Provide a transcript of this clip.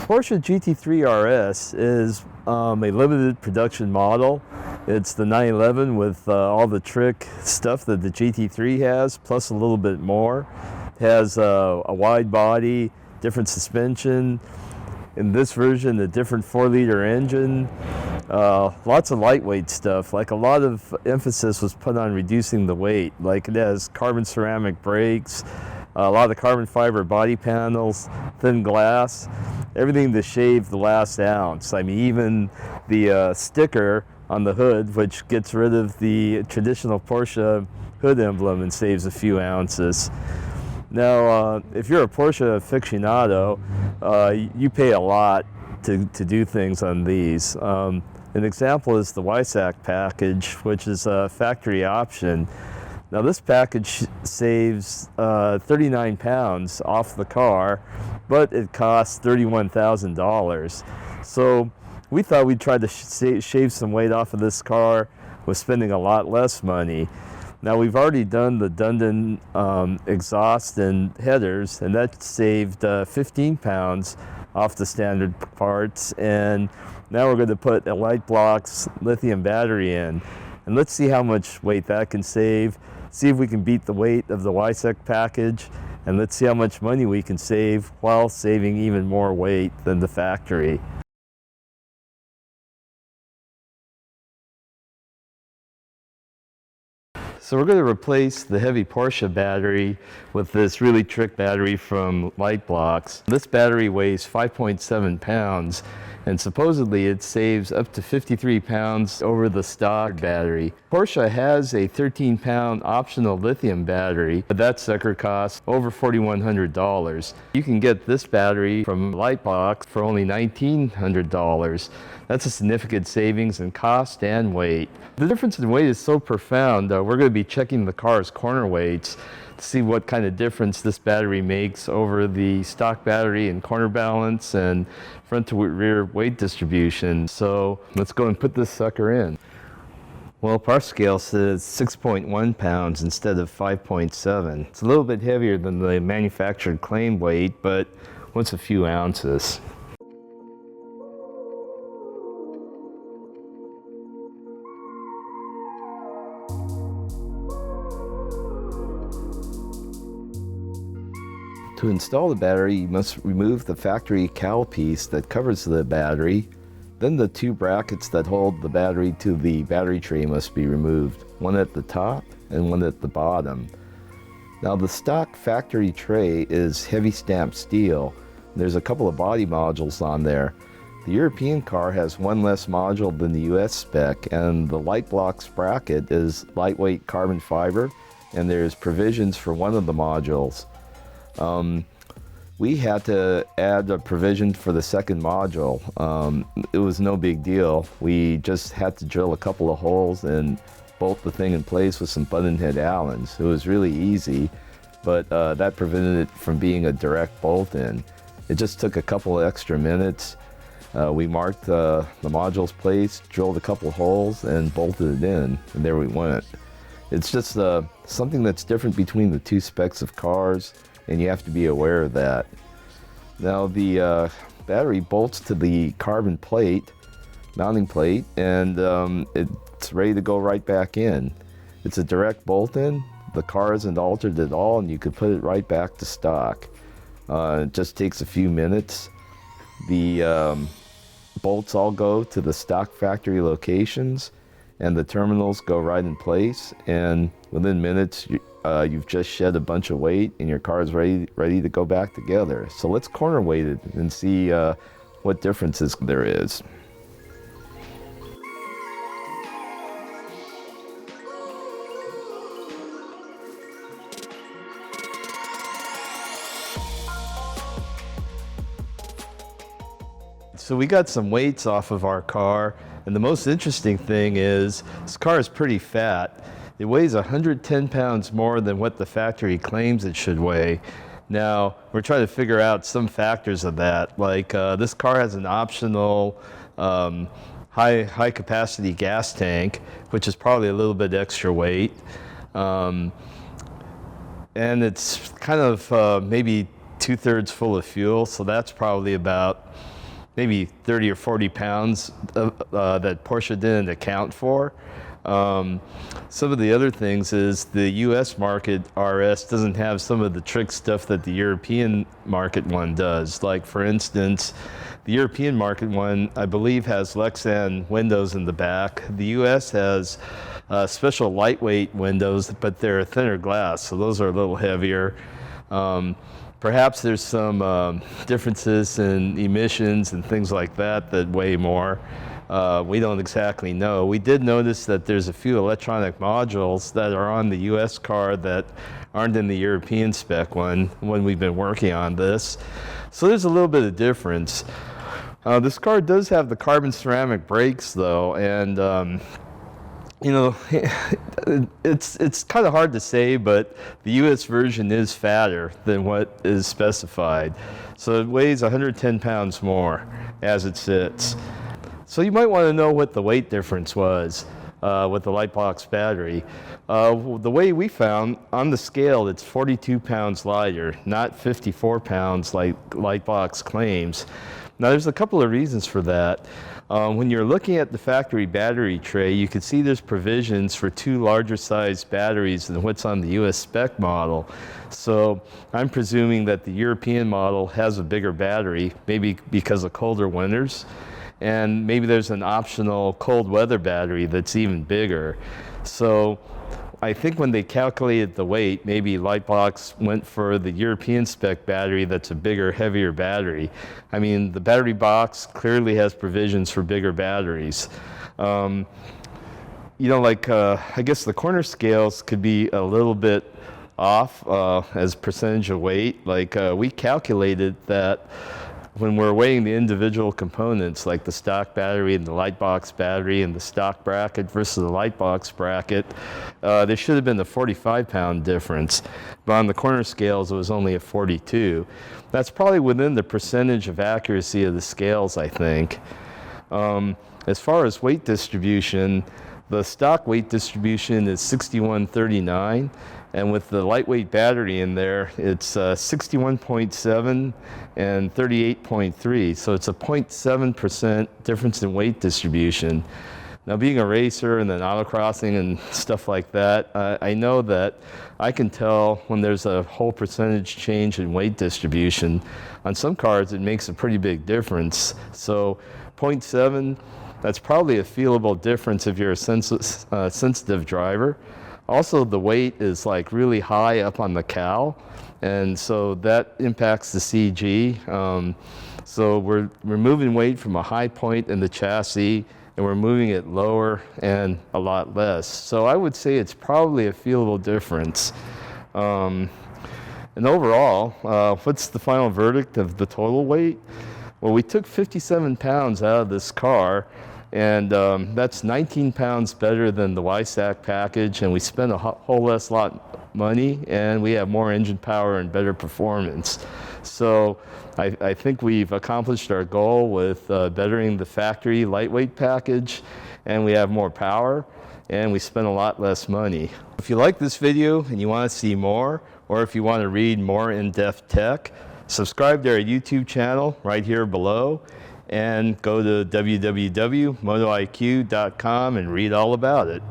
Porsche GT3 RS is a limited production model. It's the 911 with all the trick stuff that the GT3 has, plus a little bit more. It has a wide body, different suspension. In this version, a different 4-liter engine. Lots of lightweight stuff. Like, a lot of emphasis was put on reducing the weight. Like, it has carbon ceramic brakes, a lot of carbon fiber body panels, thin glass, everything to shave the last ounce. I mean, even the sticker on the hood, which gets rid of the traditional Porsche hood emblem and saves a few ounces. Now, if you're a Porsche aficionado, you pay a lot to do things on these. An example is the WISAC package, which is a factory option. Now, this package saves 39 pounds off the car, but it costs $31,000. So we thought we'd try to shave some weight off of this car with spending a lot less money. Now, we've already done the Dundon exhaust and headers, and that saved 15 pounds off the standard parts. And now we're going to put a LiteBox lithium battery in. And let's see how much weight that can save, see if we can beat the weight of the WISAC package, and let's see how much money we can save while saving even more weight than the factory. So we're going to replace the heavy Porsche battery with this really trick battery from LiteBox. This battery weighs 5.7 pounds, and supposedly it saves up to 53 pounds over the stock battery. Porsche has a 13-pound optional lithium battery, but that sucker costs over $4,100. You can get this battery from LiteBox for only $1,900. That's a significant savings in cost and weight. The difference in weight is so profound, we're going to be checking the car's corner weights to see what kind of difference this battery makes over the stock battery in corner balance and front to rear weight distribution. So let's go and put this sucker in. Well, our scale says 6.1 pounds instead of 5.7. It's a little bit heavier than the manufactured claim weight, but what's a few ounces? To install the battery, you must remove the factory cowl piece that covers the battery. Then the two brackets that hold the battery to the battery tray must be removed, one at the top and one at the bottom. Now, the stock factory tray is heavy stamped steel. There's a couple of body modules on there. The European car has one less module than the US spec, and the LiteBox bracket is lightweight carbon fiber, and there's provisions for one of the modules. We had to add a provision for the second module. It was no big deal. We just had to drill a couple of holes and bolt the thing in place with some buttonhead Allens. It was really easy, but that prevented it from being a direct bolt-in. It just took a couple of extra minutes. We marked the module's place, drilled a couple of holes, and bolted it in, and there we went. It's just something that's different between the two specs of cars, and you have to be aware of that. Now, the battery bolts to the carbon plate, mounting plate, and it's ready to go right back in. It's a direct bolt-in. The car isn't altered at all, and you could put it right back to stock. It just takes a few minutes. The bolts all go to the stock factory locations, and the terminals go right in place, and within minutes, you've just shed a bunch of weight and your car is ready to go back together. So let's corner weight it and see what differences there is. So we got some weights off of our car, and the most interesting thing is this car is pretty fat. It weighs 110 pounds more than what the factory claims it should weigh. Now, we're trying to figure out some factors of that. Like, this car has an optional high capacity gas tank, which is probably a little bit extra weight. And it's kind of maybe 2/3 full of fuel, so that's probably about maybe 30 or 40 pounds that Porsche didn't account for. Some of the other things is the US market RS doesn't have some of the trick stuff that the European market one does. Like, for instance, the European market one, I believe, has Lexan windows in the back. The US has special lightweight windows, but they're thinner glass, so those are a little heavier. Perhaps there's some differences in emissions and things like that that weigh more. We don't exactly know. We did notice that there's a few electronic modules that are on the US car that aren't in the European spec one when we've been working on this. So there's a little bit of difference. This car does have the carbon ceramic brakes though, and you know, it's kind of hard to say, but the US version is fatter than what is specified. So it weighs 110 pounds more as it sits. So you might want to know what the weight difference was with the LiteBox battery. The way we found, on the scale, it's 42 pounds lighter, not 54 pounds like LiteBox claims. Now there's a couple of reasons for that. When you're looking at the factory battery tray, you can see there's provisions for 2 larger sized batteries than what's on the US spec model. So I'm presuming that the European model has a bigger battery, maybe because of colder winters. And maybe there's an optional cold weather battery that's even bigger. So I think when they calculated the weight, maybe LiteBox went for the European spec battery that's a bigger, heavier battery. I mean, the battery box clearly has provisions for bigger batteries. You know, like, I guess the corner scales could be a little bit off as percentage of weight. Like, we calculated that when we're weighing the individual components, like the stock battery and the LiteBox battery and the stock bracket versus the LiteBox bracket, there should have been a 45-pound difference. But on the corner scales, it was only a 42. That's probably within the percentage of accuracy of the scales, I think. As far as weight distribution, the stock weight distribution is 6139. And with the lightweight battery in there, it's 61.7 and 38.3. So it's a 0.7% difference in weight distribution. Now, being a racer and then autocrossing and stuff like that, I know that I can tell when there's a whole percentage change in weight distribution. On some cars, it makes a pretty big difference. So 0.7, that's probably a feelable difference if you're a sensitive driver. Also, the weight is like really high up on the cowl, and so that impacts the CG. So we're moving weight from a high point in the chassis, and we're moving it lower and a lot less. So I would say it's probably a feelable difference. And overall, what's the final verdict of the total weight? Well, we took 57 pounds out of this car, and that's 19 pounds better than the YSAC package, and we spent a whole less lot money, and we have more engine power and better performance. So I think we've accomplished our goal with bettering the factory lightweight package, and we have more power, and we spent a lot less money. If you like this video and you want to see more, or if you want to read more in-depth tech, subscribe to our YouTube channel right here below, and go to www.motoiq.com and read all about it.